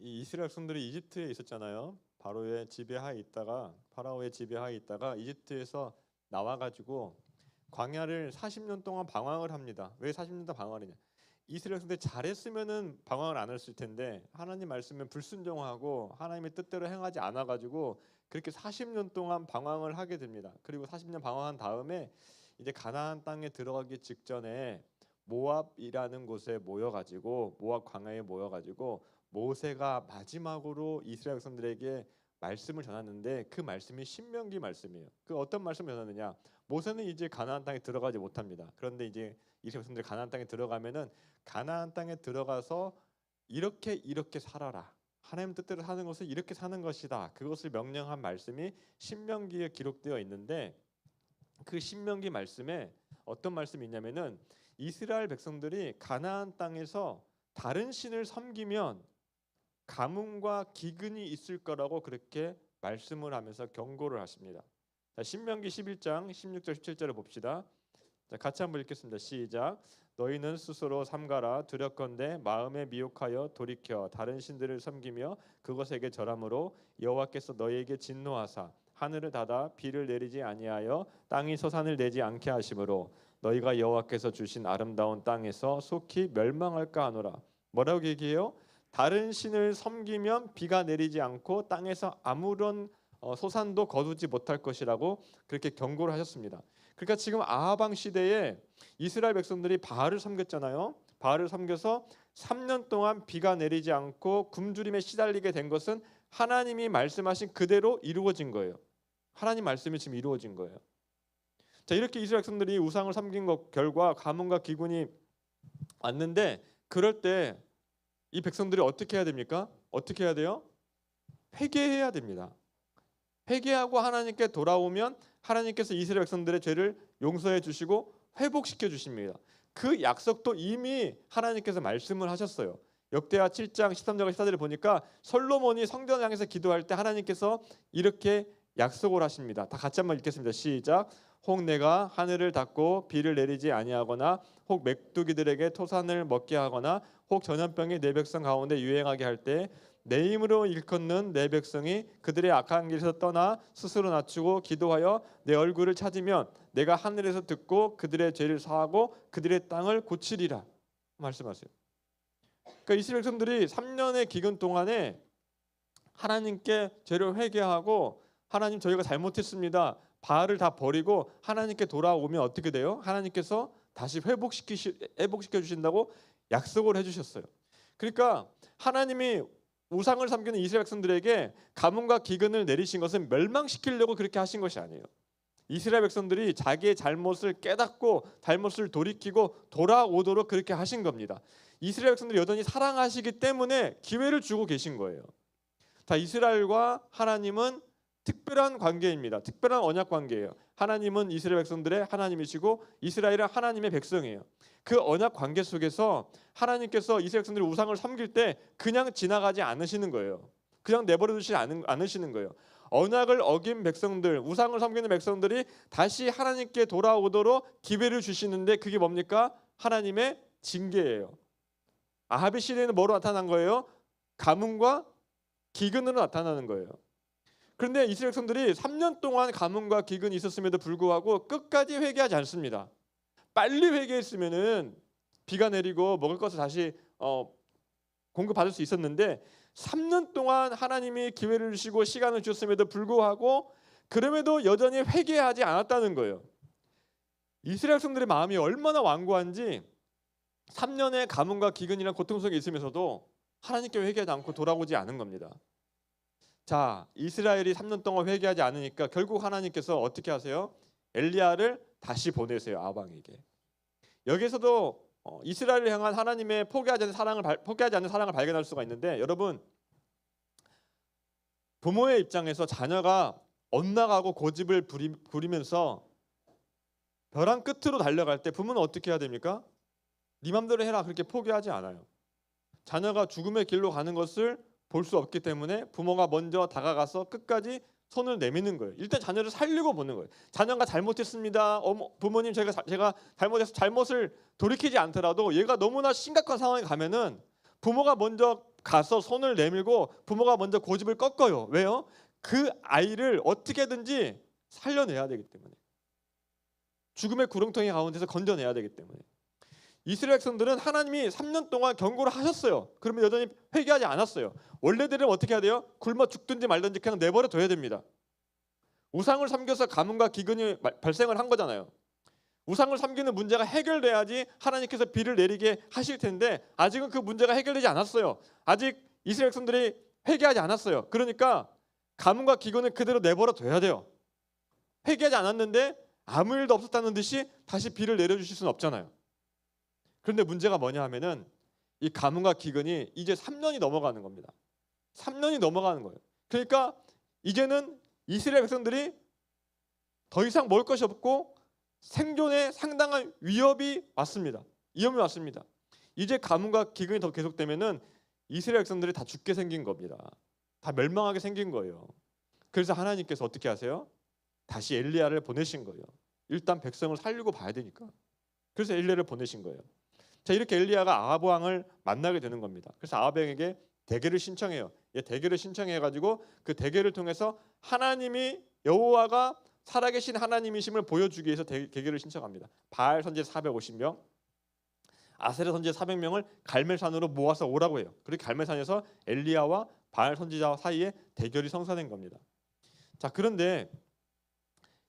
이 이스라엘 백성들이 이집트에 있었잖아요. 파라오의 지배하에 있다가 이집트에서 나와 가지고 광야를 40년 동안 방황을 합니다. 왜 40년 동안 방황을 했냐? 이스라엘 백성들이 잘했으면은 방황을 안 했을 텐데 하나님 말씀에 불순종하고 하나님의 뜻대로 행하지 않아 가지고 그렇게 40년 동안 방황을 하게 됩니다. 그리고 40년 방황한 다음에 이제 가나안 땅에 들어가기 직전에 모압이라는 곳에 모여 가지고 모압 광야에 모여 가지고 모세가 마지막으로 이스라엘 백성들에게 말씀을 전하는데 그 말씀이 신명기 말씀이에요. 그 어떤 말씀을 전하느냐? 모세는 이제 가나안 땅에 들어가지 못합니다. 그런데 이제 이스라엘 백성들이 가나안 땅에 들어가면은 가나안 땅에 들어가서 이렇게 살아라. 하나님 뜻대로 사는 것을 이렇게 사는 것이다. 그것을 명령한 말씀이 신명기에 기록되어 있는데 그 신명기 말씀에 어떤 말씀이 있냐면은 이스라엘 백성들이 가나안 땅에서 다른 신을 섬기면 가뭄과 기근이 있을 거라고 그렇게 말씀을 하면서 경고를 하십니다. 자, 신명기 11장 16절 17절을 봅시다. 자, 같이 한번 읽겠습니다. 시작. 너희는 스스로 삼가라. 두렵건대 마음에 미혹하여 돌이켜 다른 신들을 섬기며 그것에게 절함으로 여호와께서 너희에게 진노하사 하늘을 닫아 비를 내리지 아니하여 땅이 서산을 내지 않게 하심으로 너희가 여호와께서 주신 아름다운 땅에서 속히 멸망할까 하노라. 뭐라고 얘기해요? 다른 신을 섬기면 비가 내리지 않고 땅에서 아무런 소산도 거두지 못할 것이라고 그렇게 경고를 하셨습니다. 그러니까 지금 아합 왕 시대에 이스라엘 백성들이 바알을 섬겼잖아요. 바알을 섬겨서 3년 동안 비가 내리지 않고 굶주림에 시달리게 된 것은 하나님이 말씀하신 그대로 이루어진 거예요. 하나님 말씀이 지금 이루어진 거예요. 자, 이렇게 이스라엘 백성들이 우상을 섬긴 것 결과 가뭄과 기근이 왔는데 그럴 때 이 백성들이 어떻게 해야 됩니까? 어떻게 해야 돼요? 회개해야 됩니다. 회개하고 하나님께 돌아오면 하나님께서 이스라엘 백성들의 죄를 용서해 주시고 회복시켜 주십니다. 그 약속도 이미 하나님께서 말씀을 하셨어요. 역대하 7장 13절과 14절을 보니까 솔로몬이 성전을 향해서 기도할 때 하나님께서 이렇게 약속을 하십니다. 다 같이 한번 읽겠습니다. 시작. 혹 내가 하늘을 닫고 비를 내리지 아니하거나 혹 맥두기들에게 토산을 먹게 하거나 혹 전염병이 내 백성 가운데 유행하게 할 때 내 힘으로 일컫는 내 백성이 그들의 악한 길에서 떠나 스스로 낮추고 기도하여 내 얼굴을 찾으면 내가 하늘에서 듣고 그들의 죄를 사하고 그들의 땅을 고치리라 말씀하세요. 그러니까 이스라엘 백성들이 3년의 기근 동안에 하나님께 죄를 회개하고 하나님 저희가 잘못했습니다. 바알을 다 버리고 하나님께 돌아오면 어떻게 돼요? 하나님께서 다시 회복시켜 주신다고 약속을 해주셨어요. 그러니까 하나님이 우상을 섬기는 이스라엘 백성들에게 가뭄과 기근을 내리신 것은 멸망시키려고 그렇게 하신 것이 아니에요. 이스라엘 백성들이 자기의 잘못을 깨닫고 잘못을 돌이키고 돌아오도록 그렇게 하신 겁니다. 이스라엘 백성들이 여전히 사랑하시기 때문에 기회를 주고 계신 거예요. 자, 이스라엘과 하나님은 특별한 관계입니다. 특별한 언약 관계예요. 하나님은 이스라엘 백성들의 하나님이시고 이스라엘은 하나님의 백성이에요. 그 언약 관계 속에서 하나님께서 이스라엘 백성들이 우상을 섬길 때 그냥 지나가지 않으시는 거예요. 그냥 내버려 두시지 않으시는 거예요. 언약을 어긴 백성들, 우상을 섬기는 백성들이 다시 하나님께 돌아오도록 기회를 주시는데 그게 뭡니까? 하나님의 징계예요. 아합의 시대에는 뭐로 나타난 거예요? 가뭄과 기근으로 나타나는 거예요. 그런데 이스라엘 백성들이 3년 동안 가뭄과 기근이 있었음에도 불구하고 끝까지 회개하지 않습니다. 빨리 회개했으면은 비가 내리고 먹을 것을 다시 공급받을 수 있었는데 3년 동안 하나님이 기회를 주시고 시간을 주셨음에도 불구하고 그럼에도 여전히 회개하지 않았다는 거예요. 이스라엘 백성들의 마음이 얼마나 완고한지 3년의 가뭄과 기근이란 고통 속에 있으면서도 하나님께 회개하지 않고 돌아오지 않은 겁니다. 자, 이스라엘이 3년 동안 회개하지 않으니까 결국 하나님께서 어떻게 하세요? 엘리야를 다시 보내세요. 아합 왕에게. 여기서도 이스라엘을 향한 하나님의 포기하지 않는 사랑을 발견할 수가 있는데 여러분 부모의 입장에서 자녀가 엇나가고 고집을 부리면서 벼랑 끝으로 달려갈 때 부모는 어떻게 해야 됩니까? 네 맘대로 해라 그렇게 포기하지 않아요. 자녀가 죽음의 길로 가는 것을 볼 수 없기 때문에 부모가 먼저 다가가서 끝까지 손을 내미는 거예요. 일단 자녀를 살리고 보는 거예요. 자녀가 잘못했습니다. 부모님 제가 잘못해서 잘못을 돌이키지 않더라도 얘가 너무나 심각한 상황에 가면은 부모가 먼저 가서 손을 내밀고 부모가 먼저 고집을 꺾어요. 왜요? 그 아이를 어떻게든지 살려내야 되기 때문에. 죽음의 구렁텅이 가운데서 건져내야 되기 때문에. 이스라엘 백성들은 하나님이 3년 동안 경고를 하셨어요. 그러면 여전히 회개하지 않았어요. 원래대로 어떻게 해야 돼요? 굶어 죽든지 말든지 그냥 내버려 둬야 됩니다. 우상을 섬겨서 가뭄과 기근이 발생을 한 거잖아요. 우상을 섬기는 문제가 해결돼야지 하나님께서 비를 내리게 하실 텐데 아직은 그 문제가 해결되지 않았어요. 아직 이스라엘 백성들이 회개하지 않았어요. 그러니까 가뭄과 기근은 그대로 내버려 둬야 돼요. 회개하지 않았는데 아무 일도 없었다는 듯이 다시 비를 내려주실 수는 없잖아요. 그런데 문제가 뭐냐 하면은 이 가뭄과 기근이 이제 3년이 넘어가는 겁니다. 3년이 넘어가는 거예요. 그러니까 이제는 이스라엘 백성들이 더 이상 먹을 것이 없고 생존에 상당한 위협이 왔습니다. 위험이 왔습니다. 이제 가뭄과 기근이 더 계속되면은 이스라엘 백성들이 다 죽게 생긴 겁니다. 다 멸망하게 생긴 거예요. 그래서 하나님께서 어떻게 하세요? 다시 엘리야를 보내신 거예요. 일단 백성을 살리고 봐야 되니까. 그래서 엘리야를 보내신 거예요. 자, 이렇게 엘리야가 아합 왕을 만나게 되는 겁니다. 그래서 아합 왕에게 대계를 신청해요. 대계를 신청해 가지고 그 대계를 통해서 하나님이 여호와가 살아계신 하나님이심을 보여주기 위해서 대계를 신청합니다. 바알 선지 450명, 아세라 선지 400명을 갈멜산으로 모아서 오라고 해요. 그렇게 갈멜산에서 엘리야와 바알 선지자 사이에 대결이 성사된 겁니다. 자, 그런데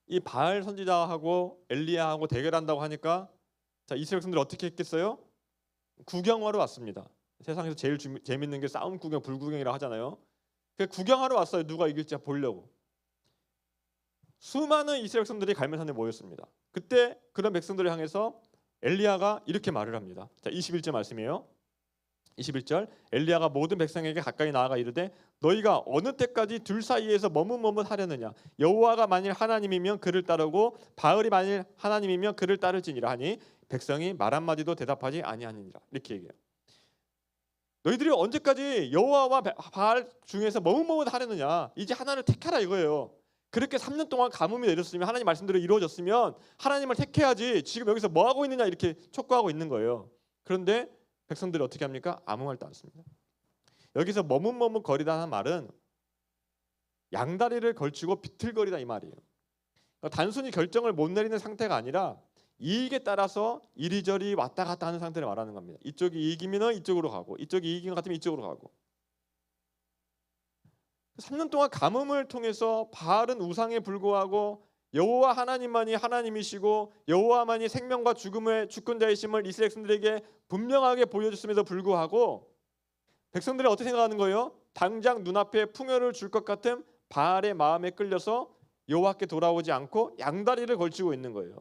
이 바알 선지자하고 엘리야하고 대결한다고 하니까 자, 이스라엘 백성들이 어떻게 했겠어요? 구경하러 왔습니다. 세상에서 제일 재밌는 게 싸움 구경, 불구경이라 하잖아요. 구경하러 왔어요. 누가 이길지 보려고. 수많은 이스라엘 백성들이 갈멜산에 모였습니다. 그때 그런 백성들을 향해서 엘리야가 이렇게 말을 합니다. 자, 21절 말씀이에요. 21절 엘리야가 모든 백성에게 가까이 나아가 이르되 너희가 어느 때까지 둘 사이에서 머뭇머뭇하려느냐 여호와가 만일 하나님이면 그를 따르고 바알이 만일 하나님이면 그를 따를지니라 하니 백성이 말 한마디도 대답하지 아니하니라. 이렇게 얘기해요. 너희들이 언제까지 여호와와 바알 중에서 머뭇머뭇하려느냐. 이제 하나를 택하라 이거예요. 그렇게 3년 동안 가뭄이 내렸으면 하나님 말씀대로 이루어졌으면 하나님을 택해야지 지금 여기서 뭐 하고 있느냐 이렇게 촉구하고 있는 거예요. 그런데 백성들이 어떻게 합니까? 아무 말도 않습니다. 여기서 머뭇머뭇거리다는 말은 양다리를 걸치고 비틀거리다 이 말이에요. 그러니까 단순히 결정을 못 내리는 상태가 아니라 이익에 따라서 이리저리 왔다 갔다 하는 상태를 말하는 겁니다. 이쪽이 이기면 이쪽으로 가고 이쪽이 이긴 것 같으면 이쪽으로 가고. 3년 동안 가뭄을 통해서 바알은 우상에 불구하고 여호와 하나님만이 하나님이시고 여호와만이 생명과 죽음의 주권자이심을 이스라엘 백성들에게 분명하게 보여줬음에도 불구하고 백성들이 어떻게 생각하는 거예요? 당장 눈앞에 풍요를 줄 것 같은 바알의 마음에 끌려서 여호와께 돌아오지 않고 양다리를 걸치고 있는 거예요.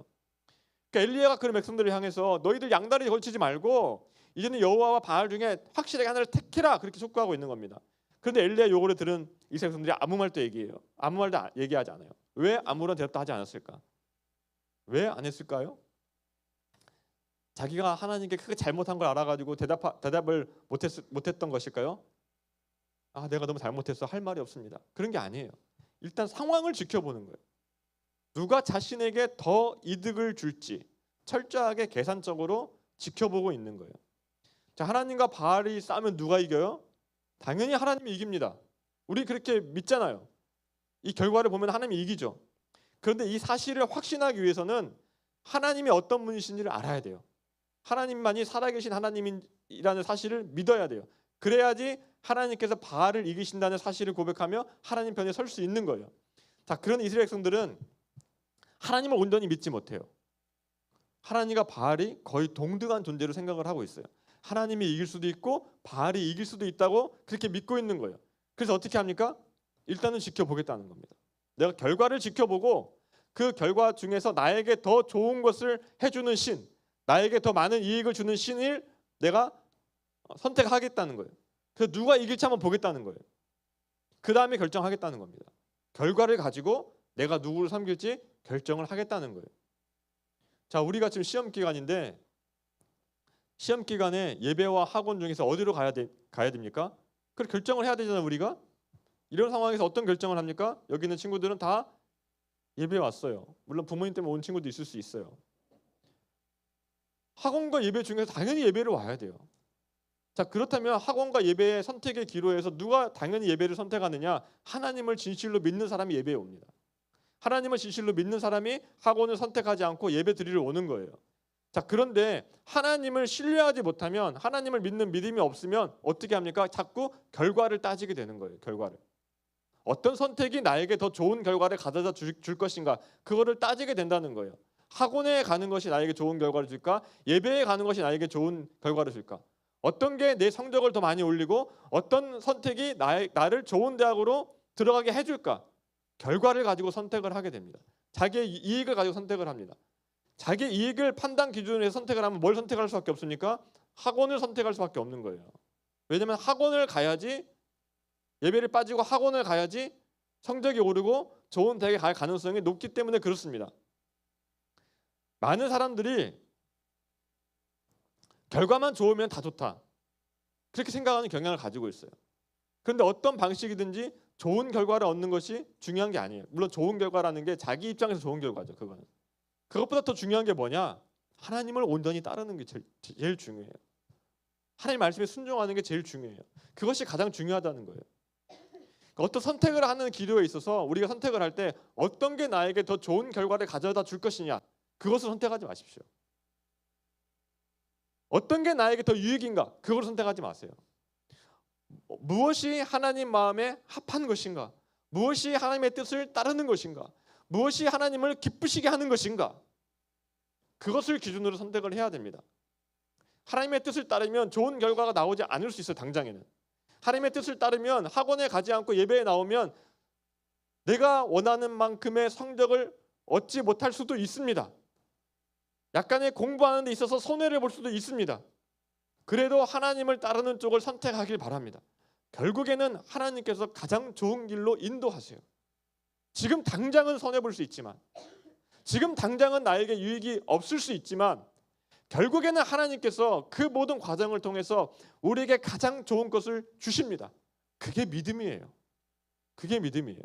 그러니까 엘리야가 그런 백성들을 향해서 너희들 양다리 걸치지 말고 이제는 여호와와 바알 중에 확실하게 하나를 택해라 그렇게 촉구하고 있는 겁니다. 그런데 엘리야 요구를 들은 이스라엘 백성들이 아무 말도 얘기해요. 아무 말도 얘기하지 않아요. 왜 아무런 대답도 하지 않았을까? 왜 안 했을까요? 자기가 하나님께 크게 잘못한 걸 알아가지고 대답을 못했던 것일까요? 아, 내가 너무 잘못했어 할 말이 없습니다. 그런 게 아니에요. 일단 상황을 지켜보는 거예요. 누가 자신에게 더 이득을 줄지 철저하게 계산적으로 지켜보고 있는 거예요. 자, 하나님과 바알이 싸우면 누가 이겨요? 당연히 하나님이 이깁니다. 우리 그렇게 믿잖아요. 이 결과를 보면 하나님이 이기죠. 그런데 이 사실을 확신하기 위해서는 하나님이 어떤 분이신지를 알아야 돼요. 하나님만이 살아계신 하나님이라는 사실을 믿어야 돼요. 그래야지 하나님께서 바알을 이기신다는 사실을 고백하며 하나님 편에 설 수 있는 거예요. 자, 그런 이스라엘 백성들은 하나님을 온전히 믿지 못해요. 하나님과 바알이 거의 동등한 존재로 생각을 하고 있어요. 하나님이 이길 수도 있고 바알이 이길 수도 있다고 그렇게 믿고 있는 거예요. 그래서 어떻게 합니까? 일단은 지켜보겠다는 겁니다. 내가 결과를 지켜보고 그 결과 중에서 나에게 더 좋은 것을 해주는 신, 나에게 더 많은 이익을 주는 신을 내가 선택하겠다는 거예요. 그래서 누가 이길지 한번 보겠다는 거예요. 그 다음에 결정하겠다는 겁니다. 결과를 가지고 내가 누구를 섬길지 결정을 하겠다는 거예요. 자, 우리가 지금 시험 기간인데 시험 기간에 예배와 학원 중에서 어디로 가야 됩니까? 그걸 결정을 해야 되잖아요. 우리가 이런 상황에서 어떤 결정을 합니까? 여기 있는 친구들은 다 예배에 왔어요. 물론 부모님 때문에 온 친구도 있을 수 있어요. 학원과 예배 중에서 당연히 예배를 와야 돼요. 자, 그렇다면 학원과 예배의 선택의 기로에서 누가 당연히 예배를 선택하느냐? 하나님을 진실로 믿는 사람이 예배에 옵니다. 하나님을 진실로 믿는 사람이 학원을 선택하지 않고 예배 드리러 오는 거예요. 자, 그런데 하나님을 신뢰하지 못하면, 하나님을 믿는 믿음이 없으면 어떻게 합니까? 자꾸 결과를 따지게 되는 거예요. 결과를. 어떤 선택이 나에게 더 좋은 결과를 가져다 줄 것인가, 그거를 따지게 된다는 거예요. 학원에 가는 것이 나에게 좋은 결과를 줄까? 예배에 가는 것이 나에게 좋은 결과를 줄까? 어떤 게 내 성적을 더 많이 올리고 어떤 선택이 나를 좋은 대학으로 들어가게 해줄까? 결과를 가지고 선택을 하게 됩니다. 자기의 이익을 가지고 선택을 합니다. 자기 이익을 판단 기준으로 해서 선택을 하면 뭘 선택할 수밖에 없습니까? 학원을 선택할 수밖에 없는 거예요. 왜냐하면 학원을 가야지, 예배를 빠지고 학원을 가야지 성적이 오르고 좋은 대학에 갈 가능성이 높기 때문에 그렇습니다. 많은 사람들이 결과만 좋으면 다 좋다, 그렇게 생각하는 경향을 가지고 있어요. 그런데 어떤 방식이든지 좋은 결과를 얻는 것이 중요한 게 아니에요. 물론 좋은 결과라는 게 자기 입장에서 좋은 결과죠. 그거는. 그것보다 더 중요한 게 뭐냐? 하나님을 온전히 따르는 게 제일 중요해요. 하나님 말씀에 순종하는 게 제일 중요해요. 그것이 가장 중요하다는 거예요. 어떤 선택을 하는 기로에 있어서 우리가 선택을 할 때 어떤 게 나에게 더 좋은 결과를 가져다 줄 것이냐, 그것을 선택하지 마십시오. 어떤 게 나에게 더 유익인가, 그걸 선택하지 마세요. 무엇이 하나님 마음에 합한 것인가, 무엇이 하나님의 뜻을 따르는 것인가, 무엇이 하나님을 기쁘시게 하는 것인가, 그것을 기준으로 선택을 해야 됩니다. 하나님의 뜻을 따르면 좋은 결과가 나오지 않을 수 있어요. 당장에는. 하나님의 뜻을 따르면 학원에 가지 않고 예배에 나오면 내가 원하는 만큼의 성적을 얻지 못할 수도 있습니다. 약간의 공부하는 데 있어서 손해를 볼 수도 있습니다. 그래도 하나님을 따르는 쪽을 선택하길 바랍니다. 결국에는 하나님께서 가장 좋은 길로 인도하세요. 지금 당장은 손해볼 수 있지만, 지금 당장은 나에게 유익이 없을 수 있지만, 결국에는 하나님께서 그 모든 과정을 통해서 우리에게 가장 좋은 것을 주십니다. 그게 믿음이에요. 그게 믿음이에요.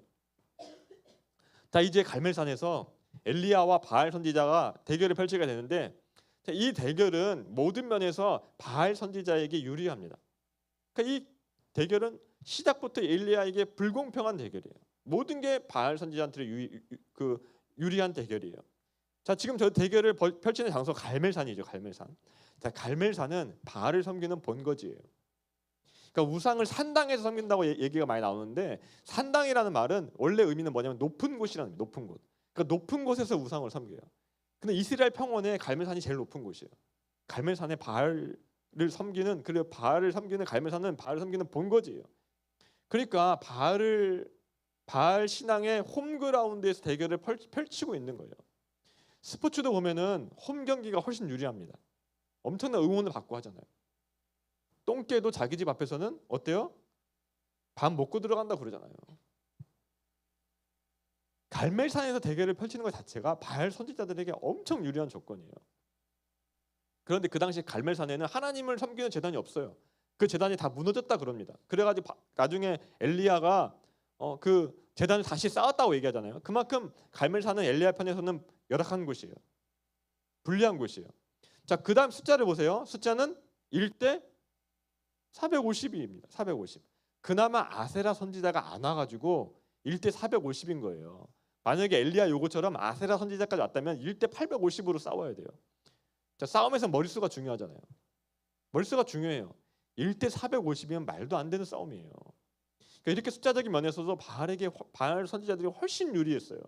자, 이제 갈멜산에서 엘리야와 바알 선지자가 대결을 펼치게 되는데, 이 대결은 모든 면에서 바알 선지자에게 유리합니다. 그러니까 이 대결은 시작부터 엘리야에게 불공평한 대결이에요. 모든 게 바알 선지자한테 유리한 대결이에요. 자, 지금 저 대결을 펼치는 장소가 갈멜산이죠. 갈멜산. 자, 갈멜산은 바알을 섬기는 본거지예요. 그러니까 우상을 산당에서 섬긴다고 얘기가 많이 나오는데, 산당이라는 말은 원래 의미는 뭐냐면 높은 곳이라는 의미, 높은 곳. 그러니까 높은 곳에서 우상을 섬겨요. 근데 이스라엘 평원에 갈멜산이 제일 높은 곳이에요. 갈멜산에 바알을 섬기는, 그리고 바알을 섬기는 갈멜산은 바알을 섬기는 본거지예요. 그러니까 바알 신앙의 홈그라운드에서 대결을 펼치고 있는 거예요. 스포츠도 보면은 홈 경기가 훨씬 유리합니다. 엄청난 응원을 받고 하잖아요. 똥개도 자기 집 앞에서는 어때요? 밥 먹고 들어간다 그러잖아요. 갈멜산에서 대결을 펼치는 것 자체가 바알 선지자들에게 엄청 유리한 조건이에요. 그런데 그 당시 갈멜산에는 하나님을 섬기는 제단이 없어요. 그 제단이 다 무너졌다 그럽니다. 그래가지고 나중에 엘리야가 그 제단을 다시 쌓았다고 얘기하잖아요. 그만큼 갈멜산은 엘리야 편에서는 열악한 곳이에요. 불리한 곳이에요. 자, 그 다음 숫자를 보세요. 숫자는 1대 450입니다. 450. 그나마 아세라 선지자가 안 와가지고 1대 450인 거예요. 만약에 엘리야 요거처럼 아세라 선지자까지 왔다면 1대 850으로 싸워야 돼요. 자, 싸움에서 머릿수가 중요하잖아요. 머릿수가 중요해요. 1대 450이면 말도 안 되는 싸움이에요. 그러니까 이렇게 숫자적인 면에서도 바알 선지자들이 훨씬 유리했어요.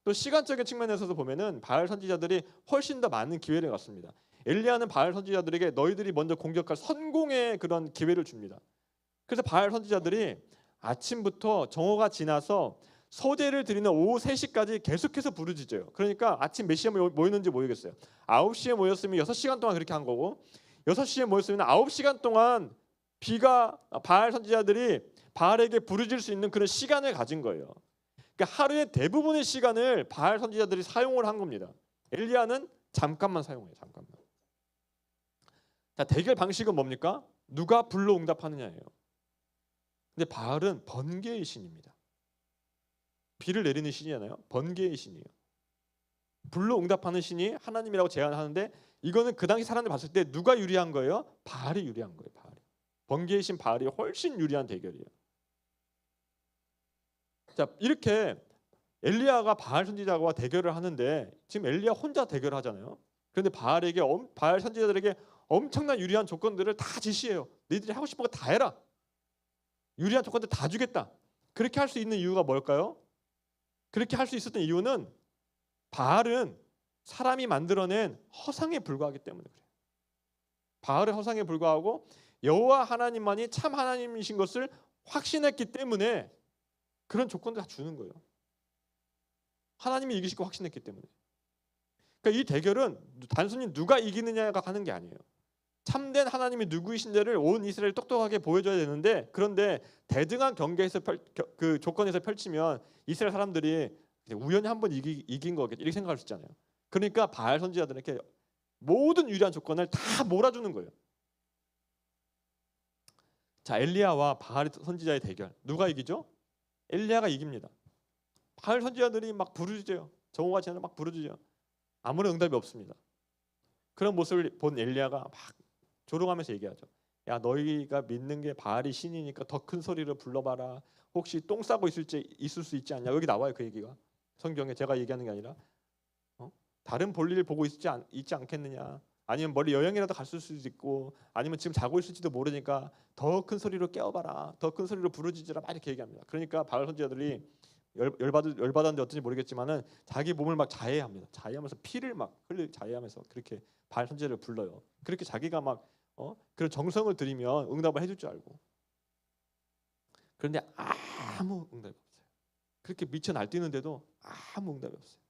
또 시간적인 측면에서도 보면은 바알 선지자들이 훨씬 더 많은 기회를 갖습니다. 엘리야는 바알 선지자들에게 너희들이 먼저 공격할 선공의 그런 기회를 줍니다. 그래서 바알 선지자들이 아침부터 정오가 지나서 소제를 드리는 오후 3시까지 계속해서 부르짖어요. 그러니까 아침 몇 시에 모였는지 모르겠어요. 9시에 모였으면 6시간 동안 그렇게 한 거고, 6시에 모였으면 9시간 동안 바알 선지자들이 바알에게 부르짖을 수 있는 그런 시간을 가진 거예요. 그러니까 하루의 대부분의 시간을 바알 선지자들이 사용을 한 겁니다. 엘리야는 잠깐만 사용해요. 잠깐만. 자, 대결 방식은 뭡니까? 누가 불로 응답하느냐예요. 근데 바알은 번개의 신입니다. 비를 내리는 신이잖아요. 번개의 신이에요. 불로 응답하는 신이 하나님이라고 제안하는데, 이거는 그 당시 사람들 봤을 때 누가 유리한 거예요? 바알이 유리한 거예요. 바알이. 번개이신 바알이 훨씬 유리한 대결이에요. 자, 이렇게 엘리야가 바알 선지자와 대결을 하는데 지금 엘리야 혼자 대결하잖아요. 그런데 바알 선지자들에게 엄청난 유리한 조건들을 다 제시해요. 너희들이 하고 싶은 거 다 해라. 유리한 조건들 다 주겠다. 그렇게 할 수 있는 이유가 뭘까요? 그렇게 할 수 있었던 이유는 바알은 사람이 만들어낸 허상에 불과하기 때문에 그래요. 바알은 허상에 불과하고 여호와 하나님만이 참 하나님이신 것을 확신했기 때문에 그런 조건들 다 주는 거예요. 하나님이 이기실 거 확신했기 때문에. 그러니까 이 대결은 단순히 누가 이기느냐가 가는 게 아니에요. 참된 하나님이 누구이신지를 온 이스라엘 똑똑하게 보여줘야 되는데, 그런데 대등한 경계에서 그 조건에서 펼치면 이스라엘 사람들이 우연히 한번 이긴 거겠지 이렇게 생각할 수 있잖아요. 그러니까 바알 선지자들에게 모든 유리한 조건을 다 몰아주는 거예요. 자, 엘리야와 바알 선지자의 대결 누가 이기죠? 엘리야가 이깁니다. 바알 선지자들이 막 부르짖어요. 정오같이 막 부르짖어요. 아무런 응답이 없습니다. 그런 모습을 본 엘리야가 막 조롱하면서 얘기하죠. 야, 너희가 믿는 게 바알이 신이니까 더 큰 소리로 불러봐라. 혹시 똥 싸고 있을 수 있지 않냐? 여기 나와요, 그 얘기가. 성경에 제가 얘기하는 게 아니라 다른 볼일을 보고 있지 않겠느냐? 아니면 멀리 여행이라도 갔을 수도 있고, 아니면 지금 자고 있을지도 모르니까 더 큰 소리로 깨워봐라. 더 큰 소리로 부르짖으라. 막 이렇게 얘기합니다. 그러니까 바알 선지자들이 열받았는지 어떤지 모르겠지만은 자기 몸을 막 자해합니다. 자해하면서 피를 막 자해하면서 그렇게 바알 선지자를 불러요. 그렇게 자기가 막 그런 정성을 들이면 응답을 해줄 줄 알고. 그런데 아무 응답이 없어요. 그렇게 미쳐 날뛰는데도 아무 응답이 없어요.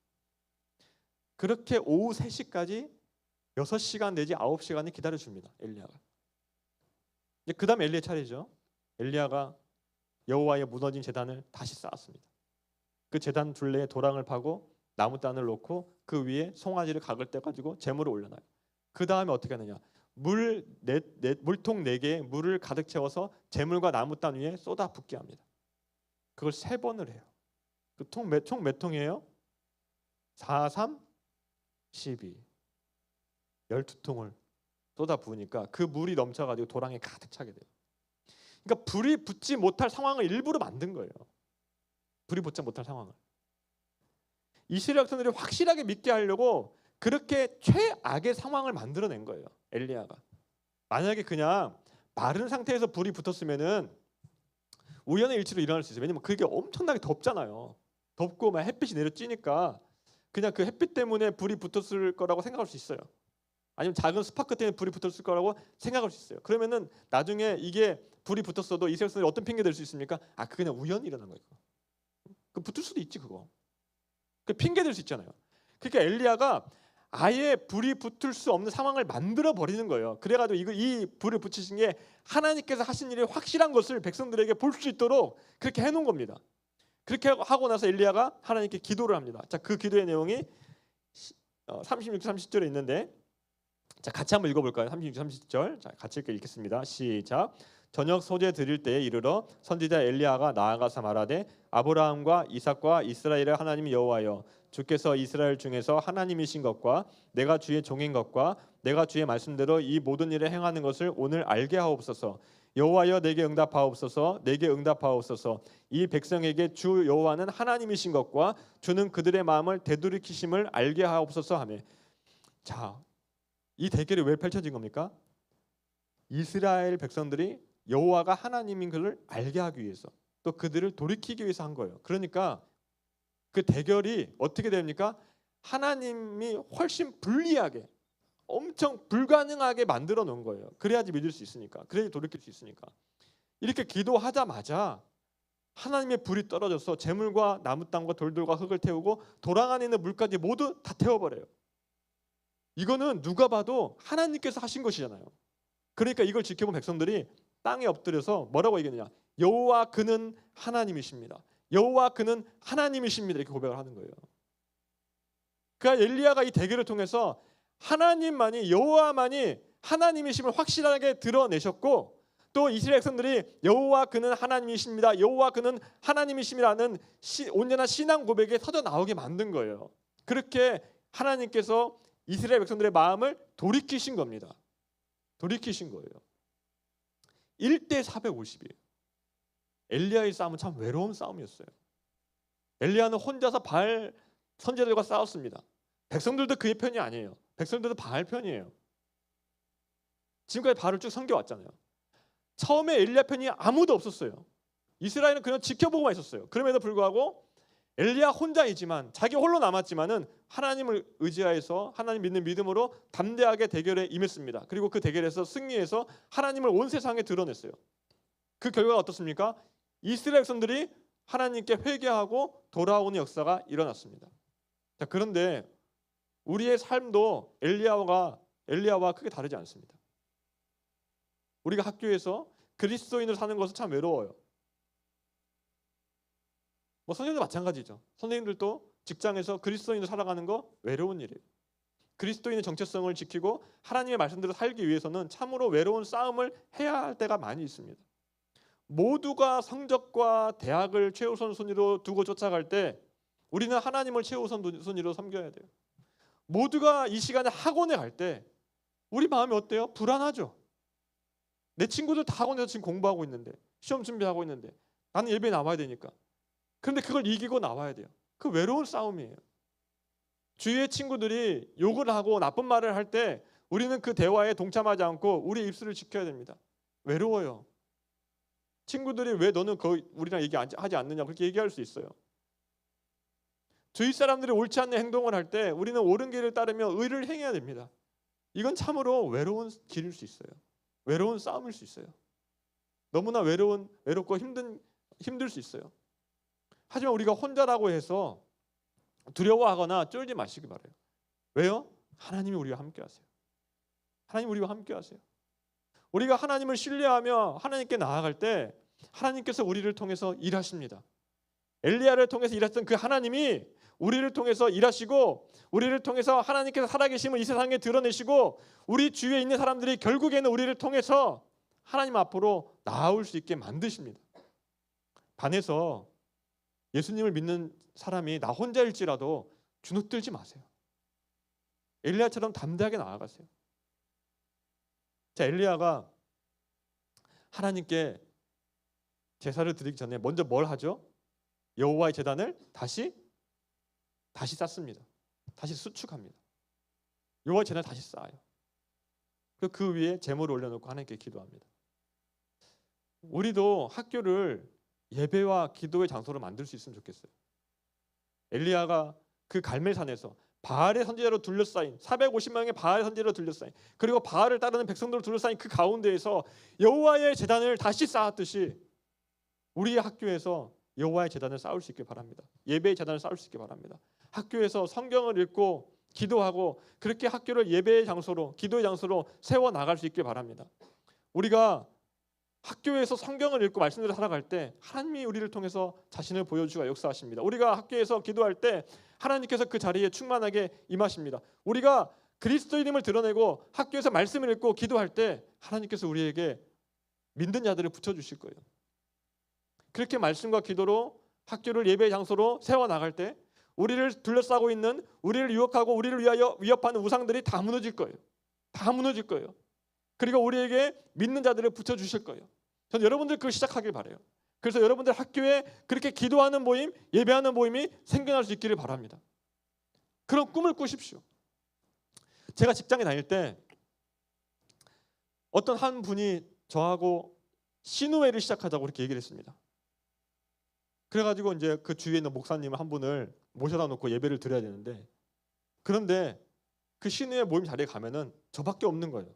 그렇게 오후 3시까지 6시간 내지 9시간이 기다려줍니다. 엘리야가. 이제 그 다음 엘리야 차례죠. 엘리야가 여호와의 무너진 제단을 다시 쌓았습니다. 그 제단 둘레에 도랑을 파고 나무단을 놓고 그 위에 송아지를 각을 떼가지고 제물을 올려놔요. 그 다음에 어떻게 하느냐? 물통 4개에 물을 가득 채워서 제물과 나무단 위에 쏟아 붓게 합니다. 그걸 3번을 해요. 그 총 몇 통이에요? 4, 3, 12. 12통을 쏟아 부으니까 그 물이 넘쳐가지고 도랑에 가득 차게 돼요. 그러니까 불이 붙지 못할 상황을 일부러 만든 거예요. 불이 붙지 못할 상황을. 이스라엘 백성들이 확실하게 믿게 하려고 그렇게 최악의 상황을 만들어낸 거예요. 엘리야가. 만약에 그냥 마른 상태에서 불이 붙었으면은 우연의 일치로 일어날 수 있어요. 왜냐면 그게 엄청나게 덥잖아요. 덥고 막 햇빛이 내려찌니까 그냥 그 햇빛 때문에 불이 붙었을 거라고 생각할 수 있어요. 아니면 작은 스파크 때문에 불이 붙었을 거라고 생각할 수 있어요. 그러면은 나중에 이게 불이 붙었어도 이스라엘 백성들이 어떤 핑계 댈 수 있습니까? 그 그냥 우연히 일어난 거예요. 그 붙을 수도 있지 그거. 그 핑계 댈 수 있잖아요. 그러니까 엘리야가 아예 불이 붙을 수 없는 상황을 만들어 버리는 거예요. 그래가지고 이 불을 붙이신 게 하나님께서 하신 일이 확실한 것을 백성들에게 볼 수 있도록 그렇게 해놓은 겁니다. 그렇게 하고 나서 엘리야가 하나님께 기도를 합니다. 자, 그 기도의 내용이 36, 30절에 있는데, 자, 같이 한번 읽어볼까요? 36, 30절. 자, 같이 읽겠습니다. 시작. 저녁 소재 드릴 때에 이르러 선지자 엘리야가 나아가서 말하되 아브라함과 이삭과 이스라엘의 하나님 여호와여, 주께서 이스라엘 중에서 하나님이신 것과 내가 주의 종인 것과 내가 주의 말씀대로 이 모든 일을 행하는 것을 오늘 알게 하옵소서. 여호와여, 내게 응답하옵소서. 내게 응답하옵소서. 이 백성에게 주 여호와는 하나님이신 것과 주는 그들의 마음을 되돌이키심을 알게 하옵소서 하며. 자, 이 대결이 왜 펼쳐진 겁니까? 이스라엘 백성들이 여호와가 하나님인 것을 알게 하기 위해서, 또 그들을 돌이키기 위해서 한 거예요. 그러니까 그 대결이 어떻게 됩니까? 하나님이 훨씬 불리하게, 엄청 불가능하게 만들어 놓은 거예요. 그래야지 믿을 수 있으니까, 그래야지 돌이킬 수 있으니까. 이렇게 기도하자마자 하나님의 불이 떨어져서 재물과 나무땅과 돌들과 흙을 태우고 도랑 안에 있는 물까지 모두 다 태워버려요. 이거는 누가 봐도 하나님께서 하신 것이잖아요. 그러니까 이걸 지켜본 백성들이 땅에 엎드려서 뭐라고 얘기했느냐? 여호와 그는 하나님이십니다. 여호와 그는 하나님이십니다. 이렇게 고백을 하는 거예요. 그러니까 엘리야가 이 대결을 통해서 하나님만이, 여호와만이 하나님이심을 확실하게 드러내셨고, 또 이스라엘 백성들이 여호와 그는 하나님이십니다, 여호와 그는 하나님이십니다라는 온전한 신앙 고백에 터져 나오게 만든 거예요. 그렇게 하나님께서 이스라엘 백성들의 마음을 돌이키신 겁니다. 돌이키신 거예요. 1대 450이에요. 엘리야의 싸움은 참 외로운 싸움이었어요. 엘리야는 혼자서 바알 선지자들과 싸웠습니다. 백성들도 그의 편이 아니에요. 백성들도 바알 편이에요. 지금까지 바알을 쭉 섬겨왔잖아요. 처음에 엘리야 편이 아무도 없었어요. 이스라엘은 그냥 지켜보고만 있었어요. 그럼에도 불구하고 엘리야 혼자이지만 자기 홀로 남았지만은 하나님을 의지하여서 하나님 믿는 믿음으로 담대하게 대결에 임했습니다. 그리고 그 대결에서 승리해서 하나님을 온 세상에 드러냈어요. 그 결과가 어떻습니까? 이스라엘 백성들이 하나님께 회개하고 돌아오는 역사가 일어났습니다. 자, 그런데 우리의 삶도 엘리야와 크게 다르지 않습니다. 우리가 학교에서 그리스도인으로 사는 것은 참 외로워요. 선생님도 마찬가지죠. 선생님들도 직장에서 그리스도인으로 살아가는 거 외로운 일이에요. 그리스도인의 정체성을 지키고 하나님의 말씀대로 살기 위해서는 참으로 외로운 싸움을 해야 할 때가 많이 있습니다. 모두가 성적과 대학을 최우선 순위로 두고 쫓아갈 때 우리는 하나님을 최우선 순위로 섬겨야 돼요. 모두가 이 시간에 학원에 갈 때 우리 마음이 어때요? 불안하죠. 내 친구들 다 학원에서 지금 공부하고 있는데, 시험 준비하고 있는데 나는 예배에 나와야 되니까. 그런데 그걸 이기고 나와야 돼요. 그 외로운 싸움이에요. 주위의 친구들이 욕을 하고 나쁜 말을 할 때 우리는 그 대화에 동참하지 않고 우리의 입술을 지켜야 됩니다. 외로워요. 친구들이 왜 너는 우리랑 얘기하지 않느냐 그렇게 얘기할 수 있어요. 주위 사람들이 옳지 않는 행동을 할 때 우리는 옳은 길을 따르며 의를 행해야 됩니다. 이건 참으로 외로운 길일 수 있어요. 외로운 싸움일 수 있어요. 너무나 외롭고 힘들 수 있어요. 하지만 우리가 혼자라고 해서 두려워하거나 쫄지 마시기 바라요. 왜요? 하나님이 우리와 함께 하세요. 하나님 우리와 함께 하세요. 우리가 하나님을 신뢰하며 하나님께 나아갈 때 하나님께서 우리를 통해서 일하십니다. 엘리야를 통해서 일하셨던 그 하나님이 우리를 통해서 일하시고 우리를 통해서 하나님께서 살아계심을 이 세상에 드러내시고 우리 주위에 있는 사람들이 결국에는 우리를 통해서 하나님 앞으로 나아올 수 있게 만드십니다. 반해서 예수님을 믿는 사람이 나 혼자일지라도 주눅들지 마세요. 엘리야처럼 담대하게 나아가세요. 자, 엘리야가 하나님께 제사를 드리기 전에 먼저 뭘 하죠? 여호와의 제단을 다시 쌓습니다. 다시 수축합니다. 여호와의 제단을 다시 쌓아요. 그 위에 제물을 올려놓고 하나님께 기도합니다. 우리도 학교를 예배와 기도의 장소로 만들 수 있으면 좋겠어요. 엘리야가 그 갈멜산에서 바알의 선지자로 둘러싸인 450명의 바알의 선지자로 둘러싸인 그리고 바알을 따르는 백성들로 둘러싸인 그 가운데에서 여호와의 제단을 다시 쌓았듯이 우리의 학교에서 여호와의 제단을 쌓을 수 있길 바랍니다. 예배의 제단을 쌓을 수 있길 바랍니다. 학교에서 성경을 읽고 기도하고 그렇게 학교를 예배의 장소로 기도의 장소로 세워나갈 수 있길 바랍니다. 우리가 학교에서 성경을 읽고 말씀대로 살아갈 때 하나님이 우리를 통해서 자신을 보여주시고 역사하십니다. 우리가 학교에서 기도할 때 하나님께서 그 자리에 충만하게 임하십니다. 우리가 그리스도인임을 드러내고 학교에서 말씀을 읽고 기도할 때 하나님께서 우리에게 믿는 자들을 붙여주실 거예요. 그렇게 말씀과 기도로 학교를 예배의 장소로 세워나갈 때 우리를 둘러싸고 있는 우리를 유혹하고 우리를 위하여 위협하는 우상들이 다 무너질 거예요. 다 무너질 거예요. 그리고 우리에게 믿는 자들을 붙여주실 거예요. 저는 여러분들 그걸 시작하길 바라요. 그래서 여러분들 학교에 그렇게 기도하는 모임, 예배하는 모임이 생겨날 수 있기를 바랍니다. 그런 꿈을 꾸십시오. 제가 직장에 다닐 때 어떤 한 분이 저하고 신우회를 시작하자고 이렇게 얘기를 했습니다. 그래가지고 이제 그 주위에 있는 목사님 한 분을 모셔다 놓고 예배를 드려야 되는데 그런데 그 신우회 모임 자리에 가면은 저밖에 없는 거예요.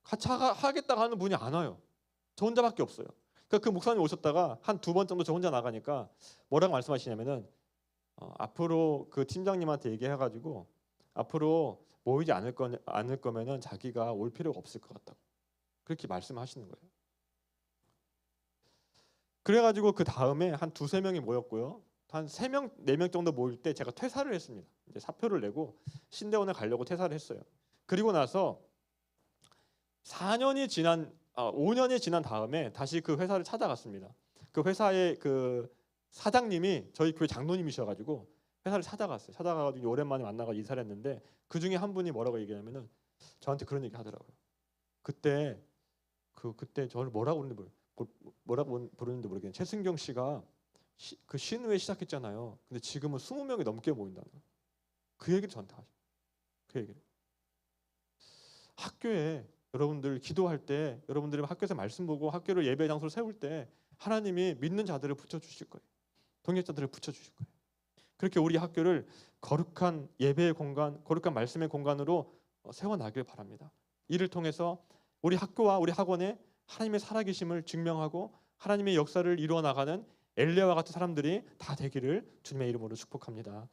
같이 하겠다고 하는 분이 안 와요. 저 혼자밖에 없어요. 그러니까 그 목사님 오셨다가 한 2번 정도 저 혼자 나가니까 뭐라고 말씀하시냐면은 앞으로 그 팀장님한테 얘기해가지고 앞으로 모이지 않을 거면은 자기가 올 필요가 없을 것 같다고 그렇게 말씀하시는 거예요. 그래가지고 그 다음에 한 2-3명이 모였고요. 한 3명, 4명 정도 모일 때 제가 퇴사를 했습니다. 이제 사표를 내고 신대원에 가려고 퇴사를 했어요. 그리고 나서 5년이 지난 다음에 다시 그 회사를 찾아갔습니다. 그 회사의 그 사장님이 저희 교회 장로님이셔가지고 회사를 찾아갔어요. 찾아가가지고 오랜만에 만나서 인사를 했는데 그 중에 한 분이 뭐라고 얘기하냐면은 저한테 그런 얘기 하더라고요. 그때 그때 저를 뭐라고 부르는지 모르겠는데 최승경 씨가 그 신우회 시작했잖아요. 근데 지금은 20명이 넘게 모인다는 거예요. 그 얘기를 저한테 하죠. 그 얘기를. 학교에 여러분들 기도할 때, 여러분들이 학교에서 말씀 보고 학교를 예배 장소를 세울 때 하나님이 믿는 자들을 붙여주실 거예요. 동역자들을 붙여주실 거예요. 그렇게 우리 학교를 거룩한 예배의 공간, 거룩한 말씀의 공간으로 세워나길 바랍니다. 이를 통해서 우리 학교와 우리 학원에 하나님의 살아계심을 증명하고 하나님의 역사를 이루어 나가는 엘리야와 같은 사람들이 다 되기를 주님의 이름으로 축복합니다.